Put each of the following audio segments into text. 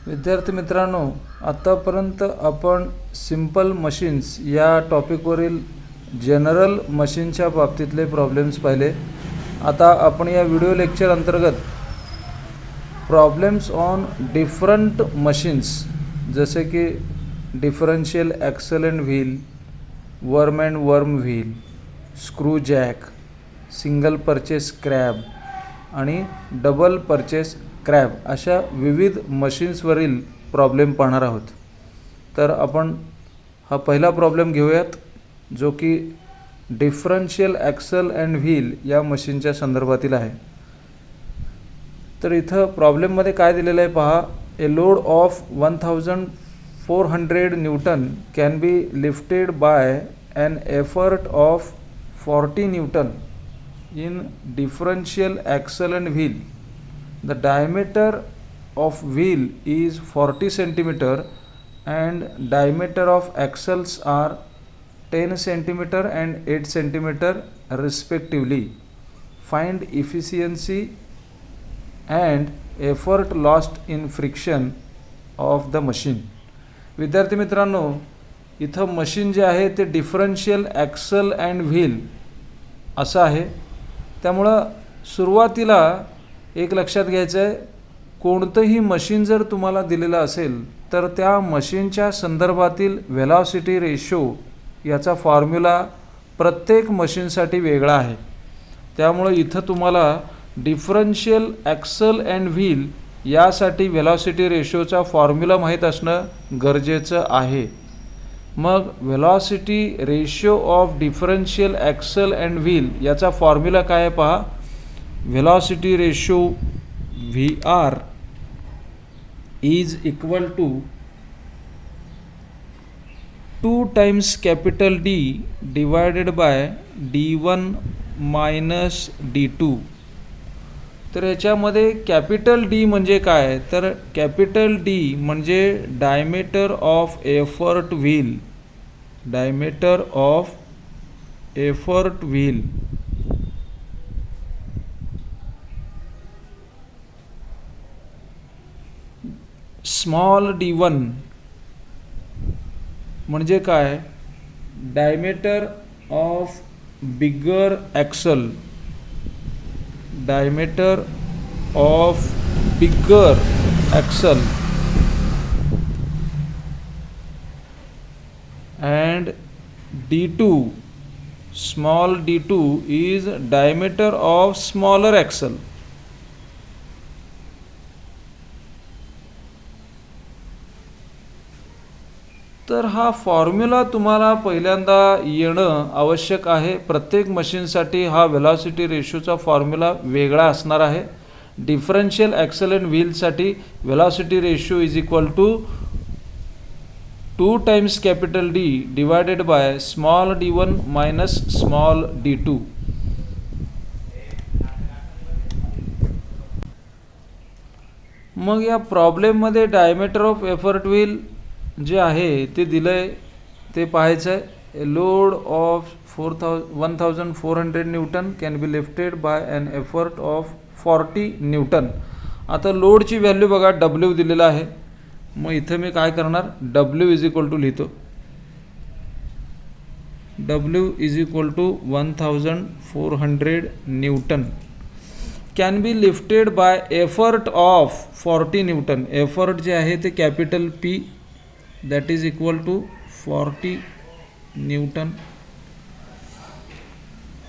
विद्यार्थी मित्रांनो, आतापर्यंत आपण सिंपल मशीन्स या टॉपिकवरील जनरल मशीनच्या बाबतीतले प्रॉब्लेम्स पाहिले. आता आपण या व्हिडिओ लेक्चर अंतर्गत प्रॉब्लेम्स ऑन डिफरंट मशीन्स जसे की differential axle and wheel, worm and worm wheel, screw jack, single purchase crab आणि डबल परचेस क्रॅब अशा विविध मशीन्सवरील प्रॉब्लेम पाहणार आहोत. तर आपण हा पहिला प्रॉब्लेम घेऊयात, जो की डिफरन्शियल ॲक्सल अँड व्हील या मशीनच्या संदर्भातील आहे. तर इथं प्रॉब्लेममध्ये काय दिलेलं आहे पहा. A load of 1400 newton can be lifted by an effort of 40 newton in differential axle and wheel. The diameter of wheel is 40 cm and diameter of axles are 10 cm and 8 cm respectively. Find efficiency and effort lost in friction of the machine. विद्यार्थी मित्रांनो, इथं machine जे आहे ते differential axle and wheel असं आहे. त्यामुळं सुरुवातीला एक लक्षात घ्यायचं आहे, कोणतंही मशीन जर तुम्हाला दिलेलं असेल तर त्या मशीनच्या संदर्भातील व्हेलॉसिटी रेशो याचा फॉर्म्युला प्रत्येक मशीनसाठी वेगळा आहे. त्यामुळं इथं तुम्हाला डिफरन्शियल ॲक्सल अँड व्हील यासाठी व्हेलॉसिटी रेशोचा फॉर्म्युला माहीत असणं गरजेचं आहे. मग velocity ratio of differential axle and wheel याचा फॉर्म्युला काय आहे पहा. Velocity ratio VR is equal to 2 times capital D divided by D1 minus D2. तर याच्यामध्ये कॅपिटल D म्हणजे काय, तर कॅपिटल D म्हणजे diameter of effort wheel. Diameter of effort wheel small d1 म्हणजे काय, diameter of bigger axle. Diameter of bigger axle and D2 small d2 is diameter of smaller axle. तर हा formula तुम्हाला पहिल्यांदा येणं आवश्यक आहे. प्रत्येक मशीनसाठी हा व्हेलॉसिटी रेशोचा फॉर्म्युला वेगळा असणार आहे. डिफरन्शियल ॲक्सल अँड व्हीलसाठी velocity ratio is equal to 2 times capital D divided by small d1 minus small d2. मग या प्रॉब्लेममध्ये डायमीटर ऑफ एफर्ट व्हील जे आहे ते दिलं आहे ते पाहायचं आहे. A load of 1400 newton can be lifted by an effort of 40 newton. आता लोडची व्हॅल्यू बघा, W दिलेला आहे. मग इथं मी काय करणार, W इज इक्वल टू लिहितो. W is equal to 1400 newton can be lifted by effort of 40 newton. Effort जे आहे ते capital P that is equal to 40 newton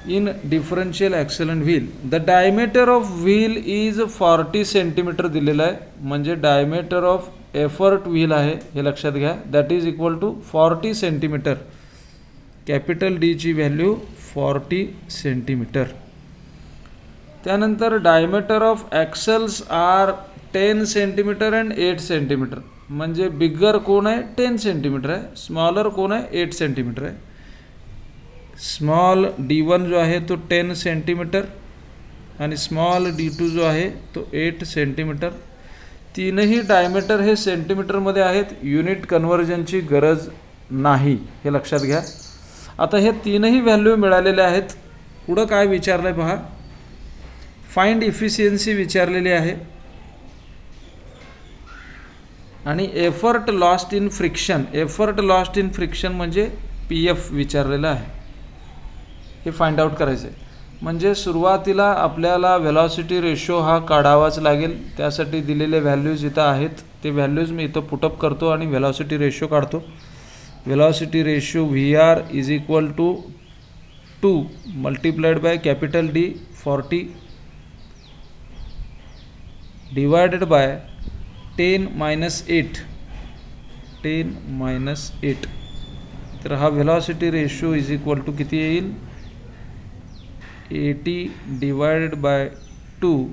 in differential axle and wheel. The diameter of wheel is 40 centimetre दिलेलं आहे, म्हणजे diameter of effort wheel आहे हे लक्षात घ्या. That is equal to 40 centimetre. Capital D ची व्हॅल्यू 40 सेंटीमीटर. त्यानंतर diameter of axles are 10 centimetre and 8 centimetre. म्हणजे बिगर कोण आहे 10 सेंटीमीटर आहे, स्मॉलर कोण आहे 8 सेंटीमीटर आहे. स्मॉल D1 जो आहे तो 10 सेंटीमीटर आणि स्मॉल D2 जो आहे तो 8 सेंटीमीटर. तीनही डायमीटर हे सेंटीमीटरमध्ये आहेत. युनिट कन्व्हर्जनची गरज नाही हे लक्षात घ्या. आता हे तीनही व्हॅल्यू मिळालेले आहेत. पुढं काय विचारलं आहे पहा, फाइंड इफिशियन्सी विचारलेली आहे. आणि effort lost in friction, effort lost in friction म्हणजे PF विचारलेलं आहे, हे फाइंड आउट करायचं आहे. म्हणजे सुरुवातीला आपल्याला वेलॉसिटी रेशो हा काढावाच लागेल. त्यासाठी दिलेले व्हॅल्यूज इथं आहेत, ते व्हॅल्यूज मी इथं पुटअप करतो आणि वेलॉसिटी रेशो काढतो. Velocity ratio VR is equal to 2 multiplied by capital D 40 divided by 10 minus 8, 10 minus 8. तर हा velocity ratio is equal to किती येईल, 80 divided by 2.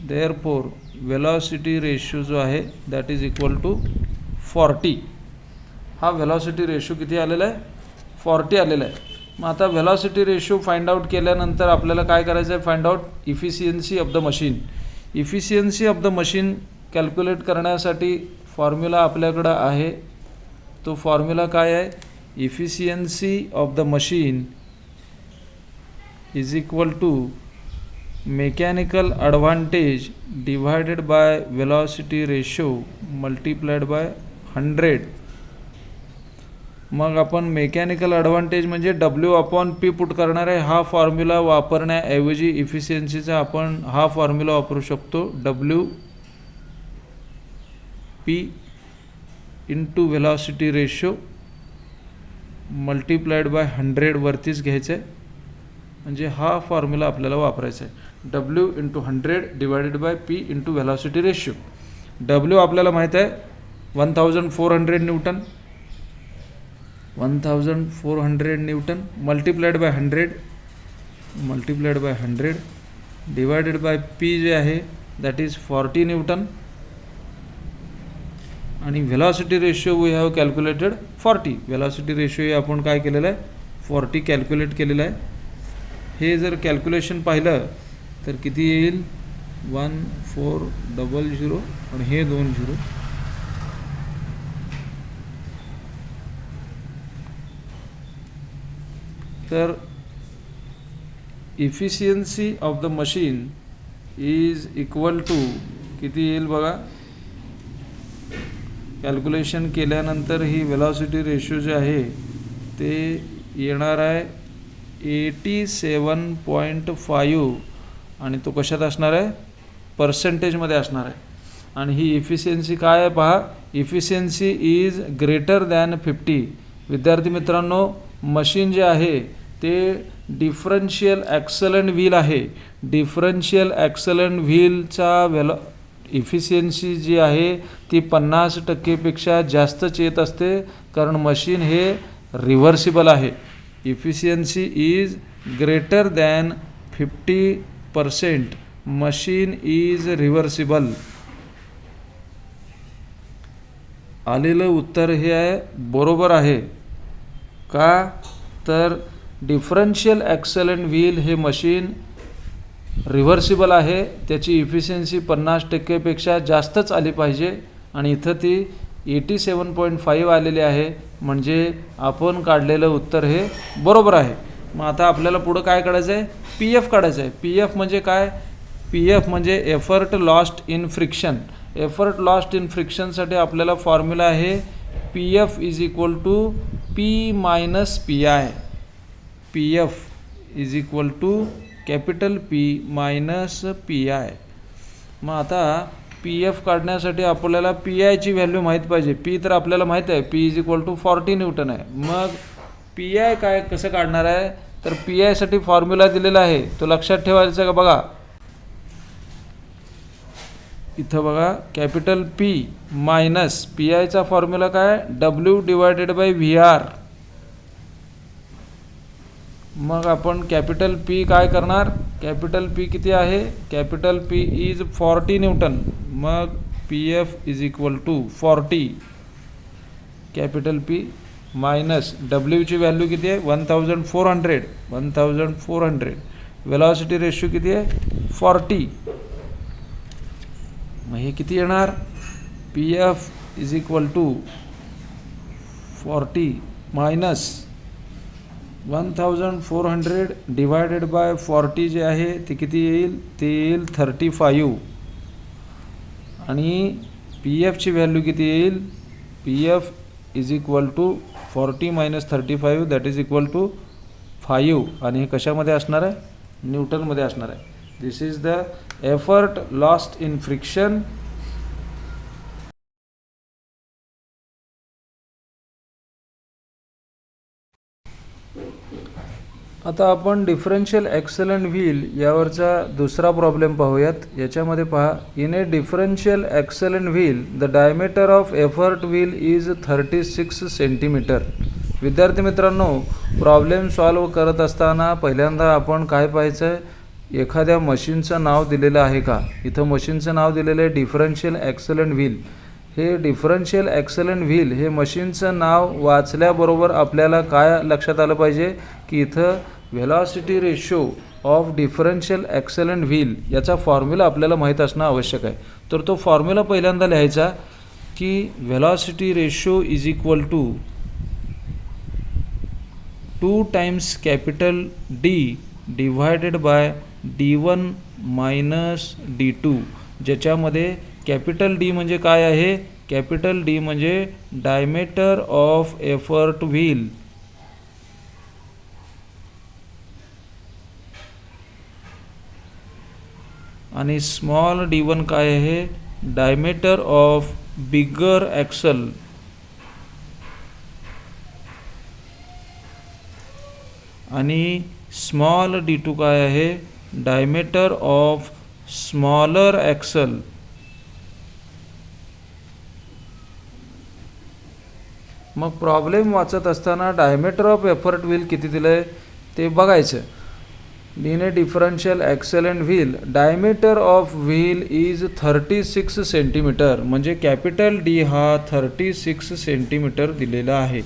Therefore velocity ratio जो आहे दॅट इज इक्वल टू 40. हा वेलॉसिटी रेशो किती आलेला आहे, 40 आलेला आहे. मग आता वेलॉसिटी रेशो फाइंड आउट केल्यानंतर आपल्याला काय करायचं आहे, find out efficiency of the machine. Efficiency of the machine calculate करण्यासाठी फॉर्म्युला आपल्याकडं आहे. तो फॉर्म्युला काय आहे, efficiency of the machine is equal to mechanical advantage divided by velocity ratio multiplied by 100. मग आपण मेकॅनिकल ॲडव्हांटेज म्हणजे W/P पुट करणार आहे. हा फॉर्म्युला वापरण्याऐवजी इफिशियन्सीचा आपण हा फॉर्म्युला वापरू शकतो, WP into velocity ratio multiplied by 100 वरतीच घ्यायचं आहे. म्हणजे हा फॉर्म्युला आपल्याला वापरायचा आहे, W into 100 divided by P into velocity ratio. W आपल्याला माहीत आहे 1400 newton, 1400 newton multiplied by 100 divided by P जे आहे दॅट इज 40 न्यूटन आणि velocity ratio we have calculated 40. Velocity ratio हे आपण काय केलेलं आहे, 40 कॅल्क्युलेट केलेलं आहे. हे जर कॅल्क्युलेशन पाहिलं तर किती येईल, 1400 आणि हे 20. तर efficiency of the machine is equal to किती येईल बघा, कॅल्क्युलेशन केल्यानंतर ही वेलॉसिटी रेशो जे आहे ते येणार आहे 87.5 आणि तो कशात असणार आहे, पर्सेंटेजमध्ये असणार आहे. आणि ही इफिशियन्सी काय आहे पहा, इफिशियन्सी इज ग्रेटर दॅन 50. विद्यार्थी मित्रांनो, मशीन जे आहे ते डिफरन्शियल ॲक्सलंट व्हील आहे. डिफरन्शियल ॲक्सलंट व्हीलचा इफिशियन्सी जी आहे ती 50% जास्तच येत असते, कारण मशीन हे रिव्हर्सिबल आहे. Efficiency is greater than 50%, machine is reversible. आलेलं उत्तर हे आहे बरोबर आहे. का तर डिफरन्शियल ॲक्सलंट व्हील हे मशीन रिव्हर्सिबल आहे, त्याची इफिशियन्सी 50%पेक्षा जास्तच आली पाहिजे आणि इथं ती 87.5 आलेली आहे. म्हणजे आपण काढलेलं उत्तर हे बरोबर आहे. मग आता आपल्याला पुढं काय काढायचं आहे, PF काढायचं आहे. PF म्हणजे काय, PF म्हणजे effort lost in friction. Effort lost in फ्रिक्शनसाठी आपल्याला फॉर्म्युला आहे PF is equal to P minus PI. PF is equal to capital P minus PI. मग आता PF काढण्यासाठी आपल्याला PI ची व्हॅल्यू माहीत पाहिजे. P तर आपल्याला माहीत आहे, P is equal to 40 newton आहे. मग PI काय कसं काढणार आहे, तर PI साठी फॉर्म्युला दिलेला आहे, तो लक्षात ठेवायचा का बघा. इथं बघा, कॅपिटल P मायनस PI चा फॉर्म्युला काय, W डिवायडेड बाय VR. मग आपण कॅपिटल P काय करणार, कॅपिटल P किती आहे, कॅपिटल P इज 40 न्यूटन. मग PF is equal to 40 capital P minus W ची व्हॅल्यू किती आहे, 1400. वेलॉसिटी रेशो किती आहे, 40. मग हे किती येणार, PF is equal to 40 minus 1400 divided by 40 जे आहे ते किती येईल, ते येईल 35. आणि पी एफची व्हॅल्यू किती येईल, P F is equal to 40 - 35 that is equal to 5 आणि हे कशामध्ये असणार आहे, न्यूटनमध्ये असणार आहे. This is the effort lost in friction. आता आपण डिफरन्शियल ॲक्सेलरंट व्हील यावरचा दुसरा प्रॉब्लेम पाहूयात. याच्यामध्ये पहा, in a differential axle and wheel the diameter of effort wheel is 36 centimetre. विद्यार्थी मित्रांनो, प्रॉब्लेम सॉल्व करत असताना पहिल्यांदा आपण काय पाहायचं आहे, एखाद्या मशीनचं नाव दिलेलं आहे का. इथं मशीनचं नाव दिलेलं आहे डिफरन्शियल ॲक्सेलरंट व्हील. हे डिफरन्शियल ॲक्सेलरंट व्हील हे मशीनचं नाव वाचल्याबरोबर आपल्याला काय लक्षात आलं पाहिजे की इथं velocity ratio of differential axle and wheel याचा फॉर्म्युला आपल्याला माहीत असणं आवश्यक आहे. तर तो फॉर्म्युला पहिल्यांदा लिहायचा की velocity ratio is equal to 2 times capital D divided by D1 minus D2, ज्याच्यामध्ये कॅपिटल डी म्हणजे काय आहे, कॅपिटल डी म्हणजे डायमीटर ऑफ एफर्ट व्हील आणि स्मॉल D1 काय आहे, डायमीटर ऑफ बिगर ॲक्सल आणि स्मॉल D2 काय आहे, डायमीटर ऑफ स्मॉलर ॲक्सल. मग प्रॉब्लेम वाचत असताना डायमीटर ऑफ एफर्ट व्हील किती दिलं आहे ते बघायचं. In a differential axle and wheel diameter of wheel is 36 centimetre, म्हणजे कॅपिटल डी हा 36 सेंटीमीटर दिलेला आहे.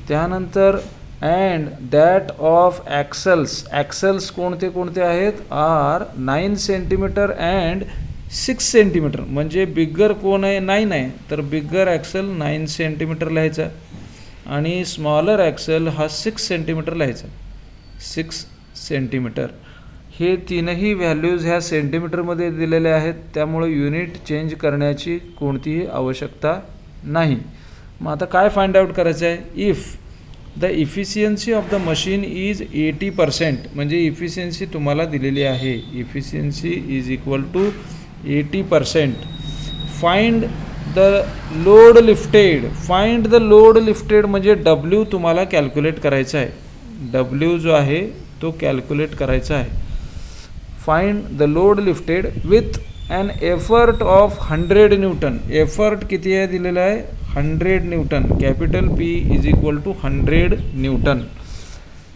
त्यानंतर and that of axles, axles कोणते कोणते आहेत, आर 9 सेंटीमीटर अँड 6 सेंटीमीटर, म्हणजे बिगर कोण आहे, 9 आहे, तर बिगर ॲक्सल 9 सेंटीमीटर लिहायचा आणि स्मॉलर ॲक्सल हा 6 सेंटीमीटर लिहायचा, 6 सेंटीमीटर. हे तीनही व्हॅल्यूज ह्या सेंटीमीटरमध्ये दिलेले आहेत, त्यामुळे युनिट चेंज करण्याची कोणतीही आवश्यकता नाही. मग आता काय फाइंड आउट करायचं आहे, if the efficiency of the machine is 80%, म्हणजे इफिशियन्सी तुम्हाला दिलेली आहे, efficiency is equal to 80%. Find the load lifted, find the load lifted म्हणजे डब्ल्यू तुम्हाला कॅल्क्युलेट करायचा आहे, डब्ल्यू जो आहे तो कॅल्क्युलेट करायचा आहे. Find the load lifted with an effort of 100 newton. Effort किती आहे दिलेला आहे, 100 newton, capital P is equal to 100 newton.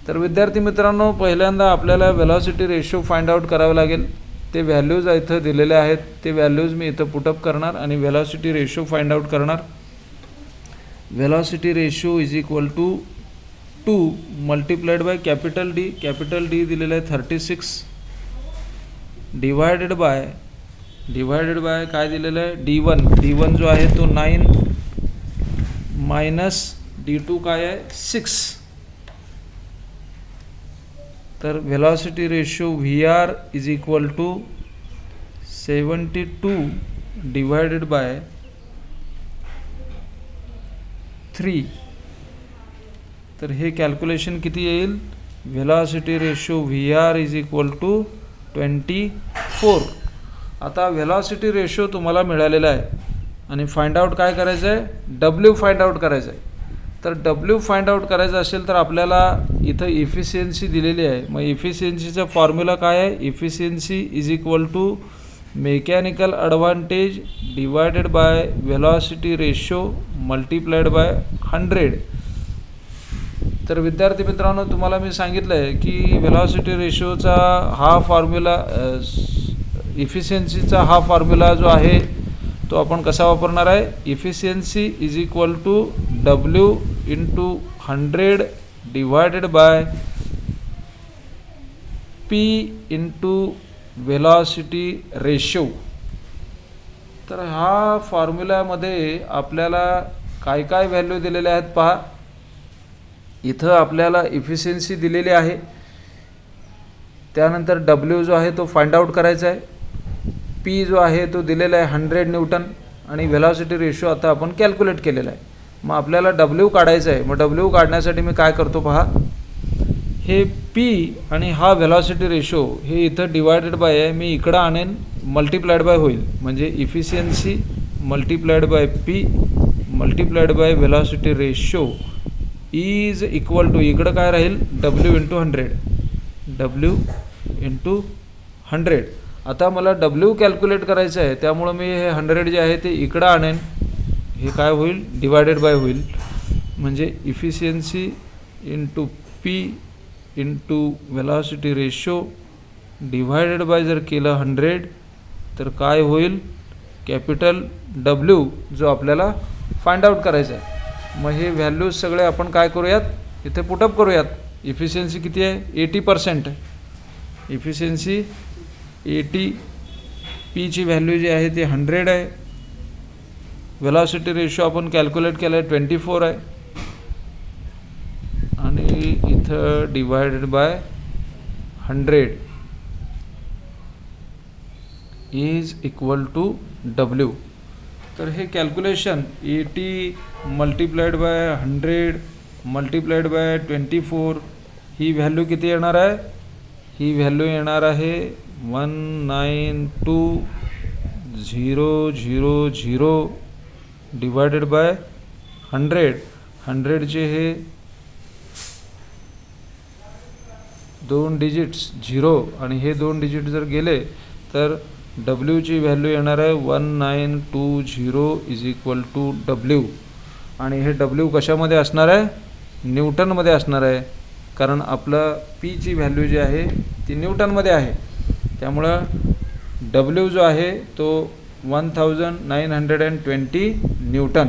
तर विद्यार्थी मित्रांनो, पहिल्यांदा आपल्याला वेलॉसिटी रेशो फाइंड आउट करावं लागेल. ते व्हॅल्यूज इथं दिलेले आहेत, ते व्हॅल्यूज मी इथं पुटअप करणार आणि वेलॉसिटी रेशो फाइंड आउट करणार. Velocity ratio is equal to 2 multiplied by capital D दिलेलं आहे 36 डिवायडेड बाय काय दिलेलं आहे, D1 जो आहे तो 9 मायनस D2 काय आहे 6. तर velocity ratio VR is equal to 72 divided by 3. तर हे कॅल्क्युलेशन किती येईल, velocity ratio VR is equal to 24. आता व्हेलॉसिटी रेशो तुम्हाला मिळालेला आहे आणि फाइंड आउट काय करायचं आहे, डब्ल्यू फाइंड आउट करायचं आहे. तर डब्ल्यू फाइंड आउट करायचं असेल तर आपल्याला इथं इफिशियन्सी दिलेली आहे. मग इफिशियन्सीचा फॉर्म्युला काय आहे, efficiency is equal to mechanical advantage divided by velocity ratio multiplied by 100. तर विद्यार्थी मित्रांनो, तुम्हाला मी सांगितलं आहे की व्हेलॉसिटी रेशोचा हा फॉर्म्युला, इफिशियन्सीचा हा फॉर्म्युला जो आहे तो आपण कसा वापरणार आहे, efficiency is equal to W into 100 divided by P into velocity ratio. तर हा फॉर्म्युल्यामध्ये आपल्याला काय काय व्हॅल्यू दिलेल्या आहेत पहा. इथं आपल्याला इफिशियन्सी दिलेली आहे, त्यानंतर डब्ल्यू जो आहे तो फाइंड आउट करायचा आहे, पी जो आहे तो दिलेला आहे 100 न्यूटन आणि व्हेलॉसिटी रेशो आता आपण कॅल्क्युलेट केलेला आहे. मग आपल्याला डब्ल्यू काढायचं आहे. मग डब्ल्यू काढण्यासाठी मी काय करतो पहा, हे पी आणि हा व्हेलॉसिटी रेशो हे इथं डिवायडेड बाय आहे, मी इकडं आणेन मल्टिप्लाइड बाय होईल. म्हणजे efficiency multiplied by P multiplied by velocity ratio is equal to, इकडं काय राहील, डब्ल्यू इंटू 100. W into 100. आता मला डब्ल्यू कॅल्क्युलेट करायचं आहे, त्यामुळं मी हे 100 जे आहे ते इकडं आणेन. हे काय होईल, डिवायडेड बाय होईल. म्हणजे efficiency into P into velocity ratio divided by जर केलं 100 तर काय होईल, कॅपिटल डब्ल्यू जो आपल्याला फाइंड आउट करायचा आहे. मग हे व्हॅल्यूज सगळे आपण काय करूयात, इथे पुटअप करूयात. इफिशियन्सी किती आहे, 80% आहे. इफिशियन्सी 80, पीची व्हॅल्यू जी आहे ती 100 आहे. व्हेलॉसिटी रेशो आपण कॅल्क्युलेट केला आहे 24 आहे. आणि इथं divided by 100 is equal to W. तर हे calculation 80 multiplied by 100 multiplied by 24, ही व्हॅल्यू किती येणार आहे, ही व्हॅल्यू येणार आहे 192,000 डिवायडेड बाय 100. 100चे हे 2 डिजिट्स 0 आणि हे 2 डिजिट जर गेले तर डब्ल्यूची व्हॅल्यू येणार आहे 1920 इज इक्वल टू डब्ल्यू. आणि हे डब्ल्यू कशामध्ये असणार आहे, न्यूटनमध्ये असणार आहे. कारण आपलं पीची व्हॅल्यू जी आहे ती न्यूटनमध्ये आहे. त्यामुळं डब्ल्यू जो आहे तो 1920 न्यूटन.